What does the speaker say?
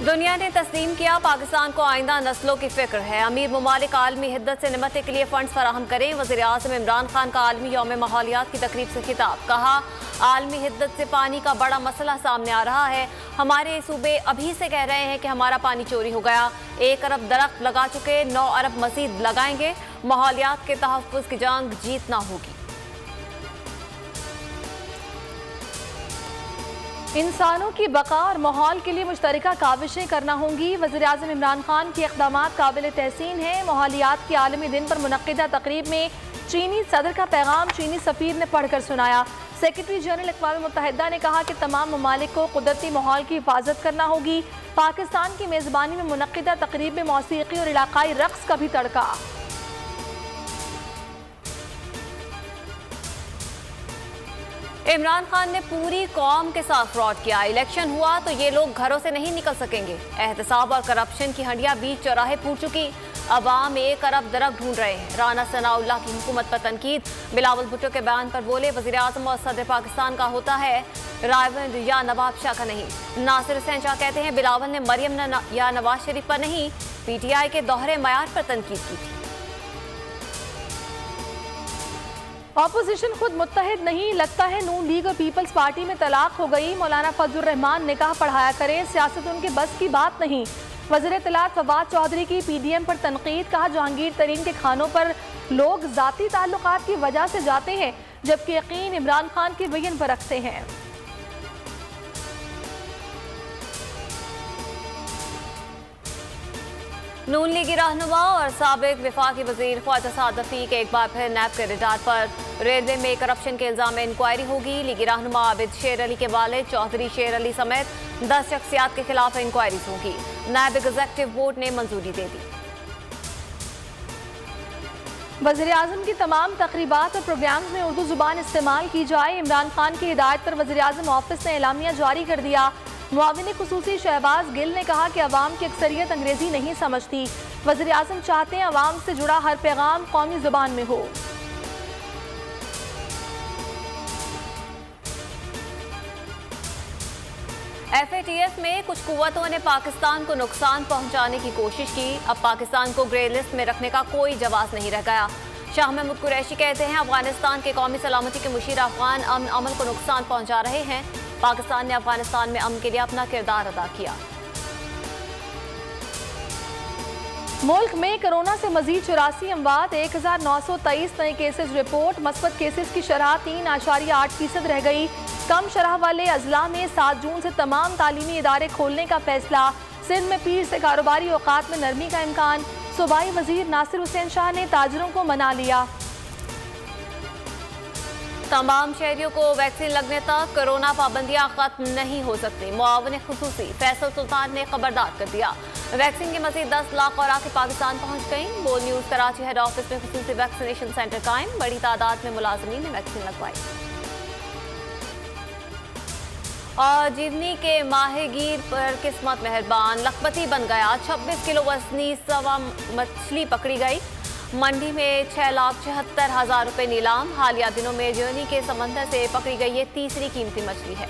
दुनिया ने तस्लीम किया, पाकिस्तान को आइंदा नस्लों की फिक्र है। अमीर ममालिक आलमी हिद्दत से निमटने के लिए फंड्स फराहम करें। वज़ीर आज़म इमरान खान का आलमी यौम माहौलियात की तकरीब से खिताब। कहा, आलमी हिद्दत से पानी का बड़ा मसला सामने आ रहा है। हमारे सूबे अभी से कह रहे हैं कि हमारा पानी चोरी हो गया। 1 अरब दरख्त लगा चुके, 9 अरब मजीद लगाएंगे। माहौलियात के तहफ़्फ़ुज़ की जंग जीतना होगी। इंसानों की बका और माहौल के लिए मुश्तरका काविशें करना होंगी। वज़ीर आज़म इमरान खान के इक़दामात काबिल तहसीन हैं। माहौलियात के आलमी दिन पर मुनक़्क़िदा तकरीब में चीनी सदर का पैगाम चीनी सफ़ीर ने पढ़कर सुनाया। सेक्रेटरी जनरल अक़वाम मुत्तहिदा ने कहा कि तमाम ममालिक को कुदरती माहौल की हिफाजत करना होगी। पाकिस्तान की मेज़बानी में मुनक़्क़िदा तकरीब में मौसीक़ी और इलाक़ाई रक़्स का भी तड़का। इमरान खान ने पूरी कौम के साथ फ्रॉड किया। इलेक्शन हुआ तो ये लोग घरों से नहीं निकल सकेंगे। एहतसाब और करप्शन की हंडियां बीच चौराहे फूट चुकी। अवाम 1 अरब दरख्त ढूंढ रहे हैं। राना सनाउल्लाह की हुकूमत पर तनकीद। बिलावल भुट्टो के बयान पर बोले, वज़ीर आज़म और सदर पाकिस्तान का होता है रायबंद या नवाब शाह का नहीं। नासिर हुसैन शाह कहते हैं, बिलावल ने मरियम या नवाज शरीफ पर नहीं, PTI के दोहरे मयार पर तनकीद की थी। ऑपोजिशन खुद मुत्तहिद नहीं, लगता है नून लीग और पीपल्स पार्टी में तलाक हो गई। मौलाना फजलुर रहमान निकाह पढ़ाया करें, सियासत उनके बस की बात नहीं। वज़ीर इत्तलात फवाद चौधरी की PDM पर तनकीद। कहा, जहांगीर तरीन के खानों पर लोग ज़ाती ताल्लुकात की वजह से जाते हैं, जबकि यकीन इमरान खान के बयान पर रखते हैं। नून लीगी रहनुमा और साबिक वफाकी वज़ीर ख्वाजा साद रफ़ीक एक बार फिर नैब के रिटायर पर। रेलवे में करप्शन के इल्ज़ाम में इंक्वायरी होगी। लीगी रहनुमा आबिद शेर अली के वालिद चौधरी शेर अली समेत 10 शख्सियात के खिलाफ इंक्वायरीज होगी। नैब एग्जीक्यूटिव बोर्ड ने मंजूरी दे दी। वज़ीर आज़म की तमाम तकरीबात और प्रोग्राम्स में उर्दू ज़ुबान इस्तेमाल की जाए। इमरान खान की हिदायत पर वज़ीर आज़म ऑफिस ने एलामिया जारी कर दिया। मुआविन खुसूसी शहबाज गिल ने कहा कि अवाम की अक्सरियत अंग्रेजी नहीं समझती। वज़ीर आज़म चाहते हैं अवाम से जुड़ा हर पैगाम कौमी ज़ुबान में हो। FATF में कुछ कुव्वतों ने पाकिस्तान को नुकसान पहुंचाने की कोशिश की। अब पाकिस्तान को ग्रे लिस्ट में रखने का कोई जवाब नहीं रह गया। शाह महमूद कुरैशी कहते हैं, अफगानिस्तान के कौमी सलामती के मुशीर अफगान अमन अमल को नुकसान पहुंचा रहे हैं। पाकिस्तान ने अफगानिस्तान में अमन के लिए अपना किरदार अदा किया। मुल्क में कोरोना से मजीद 84 अमवात, 1923 नए केसेस रिपोर्ट। मस्बत केसेस की शरह 3.8% रह गई। कम शरह वाले अजला में 7 जून से तमाम तालीमी इदारे खोलने का फैसला। सिंध में पीर से कारोबारी औकात में नरमी का इम्कान। सूबाई वजीर नासिर हुसैन शाह ने ताजरों को मना लिया। तमाम शहरियों को वैक्सीन लगने तक कोरोना पाबंदियां खत्म नहीं हो सकती। मुआविन खुसूसी फैसल सुल्तान ने खबरदार कर दिया। वैक्सीन की मजीद 10 लाख खुराकें पाकिस्तान पहुंच गई। बोल न्यूज़ कराची हेड ऑफिस में खुसूसी वैक्सीनेशन सेंटर कायम। बड़ी तादाद में मुलाजमीन ने वैक्सीन लगवाई। और जीवनी के माहिगीर पर किस्मत मेहरबान, लखपति बन गया। 26 किलो वजनी सवा मछली पकड़ी गई। मंडी में 6,76,000 रुपये नीलाम। हालिया दिनों में जर्नी के समंदर से पकड़ी गई ये तीसरी कीमती मछली है।